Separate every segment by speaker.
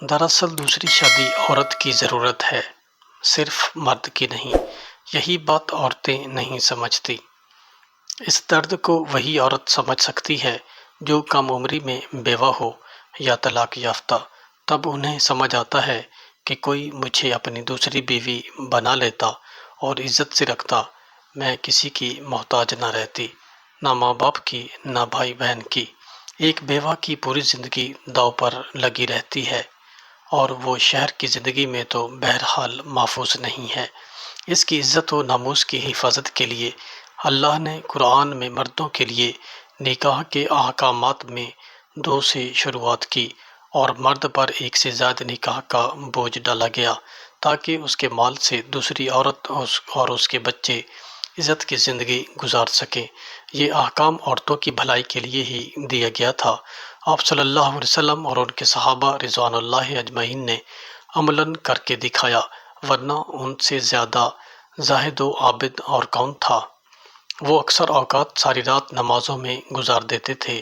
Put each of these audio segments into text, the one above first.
Speaker 1: دراصل دوسری شادی عورت کی ضرورت ہے، صرف مرد کی نہیں۔ یہی بات عورتیں نہیں سمجھتی۔ اس درد کو وہی عورت سمجھ سکتی ہے جو کم عمری میں بیوہ ہو یا طلاق یافتہ۔ تب انہیں سمجھ آتا ہے کہ کوئی مجھے اپنی دوسری بیوی بنا لیتا اور عزت سے رکھتا، میں کسی کی محتاج نہ رہتی، نہ ماں باپ کی، نہ بھائی بہن کی۔ ایک بیوہ کی پوری زندگی داؤ پر لگی رہتی ہے، اور وہ شہر کی زندگی میں تو بہرحال محفوظ نہیں ہے۔ اس کی عزت و ناموس کی حفاظت کے لیے اللہ نے قرآن میں مردوں کے لیے نکاح کے احکامات میں 2 سے شروعات کی، اور مرد پر 1 سے زائد نکاح کا بوجھ ڈالا گیا تاکہ اس کے مال سے دوسری عورت اور اس کے بچے عزت کی زندگی گزار سکیں۔ یہ احکام عورتوں کی بھلائی کے لیے ہی دیا گیا تھا۔ آپ صلی اللہ علیہ وسلم اور ان کے صحابہ رضوان اللہ اجمعین نے عملاً کر کے دکھایا، ورنہ ان سے زیادہ زاہد و عابد اور کون تھا؟ وہ اکثر اوقات ساری رات نمازوں میں گزار دیتے تھے،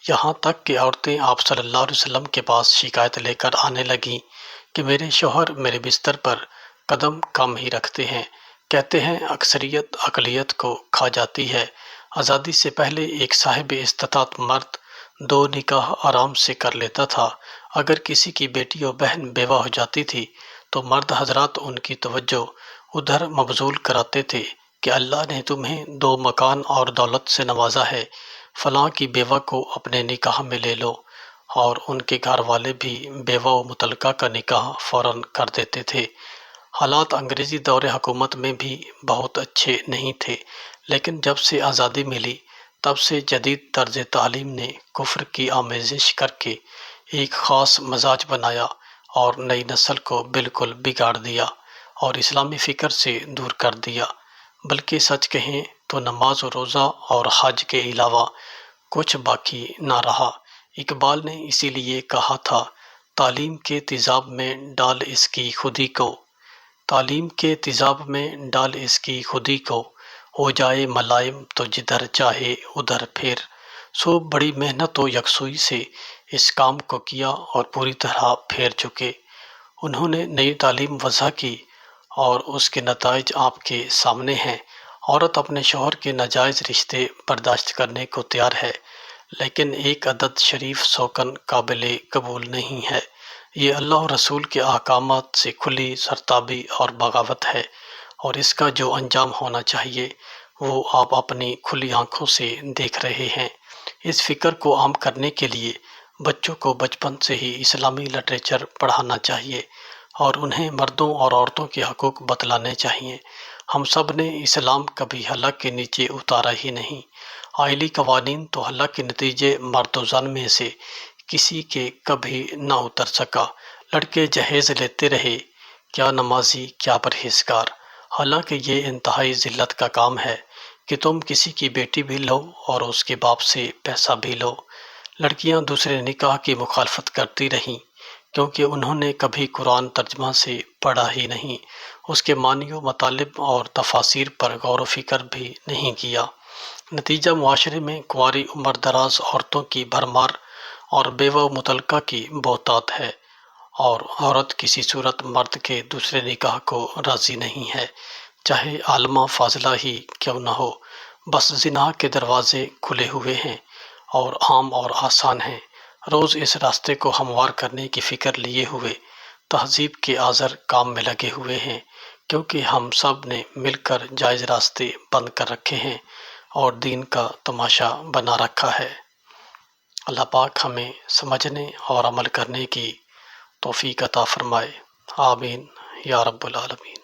Speaker 1: یہاں تک کہ عورتیں آپ صلی اللہ علیہ وسلم کے پاس شکایت لے کر آنے لگیں کہ میرے شوہر میرے بستر پر قدم کم ہی رکھتے ہیں۔ کہتے ہیں اکثریت اقلیت کو کھا جاتی ہے۔ آزادی سے پہلے ایک صاحب استطاعت مرد 2 نکاح آرام سے کر لیتا تھا۔ اگر کسی کی بیٹی اور بہن بیوہ ہو جاتی تھی تو مرد حضرات ان کی توجہ ادھر مبذول کراتے تھے کہ اللہ نے تمہیں 2 مکان اور دولت سے نوازا ہے، فلاں کی بیوہ کو اپنے نکاح میں لے لو، اور ان کے گھر والے بھی بیوہ و متعلقہ کا نکاح فوراً کر دیتے تھے۔ حالات انگریزی دور حکومت میں بھی بہت اچھے نہیں تھے، لیکن جب سے آزادی ملی تب سے جدید طرز تعلیم نے کفر کی آمیزش کر کے ایک خاص مزاج بنایا اور نئی نسل کو بالکل بگاڑ دیا اور اسلامی فکر سے دور کر دیا۔ بلکہ سچ کہیں تو نماز و روزہ اور حج کے علاوہ کچھ باقی نہ رہا۔ اقبال نے اسی لیے کہا تھا، تعلیم کے تیزاب میں ڈال اس کی خودی کو، تعلیم کے تیزاب میں ڈال اس کی خودی کو، ہو جائے ملائم تو جدھر چاہے ادھر پھر۔ سو بڑی محنت و یکسوئی سے اس کام کو کیا اور پوری طرح پھیر چکے۔ انہوں نے نئی تعلیم وضع کی اور اس کے نتائج آپ کے سامنے ہیں۔ عورت اپنے شوہر کے ناجائز رشتے برداشت کرنے کو تیار ہے، لیکن ایک عدد شریف سوکن قابل قبول نہیں ہے۔ یہ اللہ اور رسول کے احکامات سے کھلی سرتابی اور بغاوت ہے، اور اس کا جو انجام ہونا چاہیے وہ آپ اپنی کھلی آنکھوں سے دیکھ رہے ہیں۔ اس فکر کو عام کرنے کے لیے بچوں کو بچپن سے ہی اسلامی لٹریچر پڑھانا چاہیے اور انہیں مردوں اور عورتوں کے حقوق بتلانے چاہیے۔ ہم سب نے اسلام کبھی حلق کے نیچے اتارا ہی نہیں۔ آئلی قوانین تو حلق کے نتیجے مرد و زن میں سے کسی کے کبھی نہ اتر سکا۔ لڑکے جہیز لیتے رہے، کیا نمازی کیا پرہیزگار۔ حالانکہ یہ انتہائی ذلت کا کام ہے کہ تم کسی کی بیٹی بھی لو اور اس کے باپ سے پیسہ بھی لو۔ لڑکیاں دوسرے نکاح کی مخالفت کرتی رہیں کیونکہ انہوں نے کبھی قرآن ترجمہ سے پڑھا ہی نہیں، اس کے معنی و مطالب اور تفاسیر پر غور و فکر بھی نہیں کیا۔ نتیجہ معاشرے میں کنواری عمر دراز عورتوں کی بھرمار اور بیوہ و مطلقہ کی بہتات ہے، اور عورت کسی صورت مرد کے دوسرے نکاح کو راضی نہیں ہے، چاہے عالمہ فاضلہ ہی کیوں نہ ہو۔ بس زنا کے دروازے کھلے ہوئے ہیں اور عام اور آسان ہیں۔ روز اس راستے کو ہموار کرنے کی فکر لیے ہوئے تہذیب کے آزر کام میں لگے ہوئے ہیں، کیونکہ ہم سب نے مل کر جائز راستے بند کر رکھے ہیں اور دین کا تماشا بنا رکھا ہے۔ اللہ پاک ہمیں سمجھنے اور عمل کرنے کی توفیق عطا فرمائے، آمین یا رب العالمین۔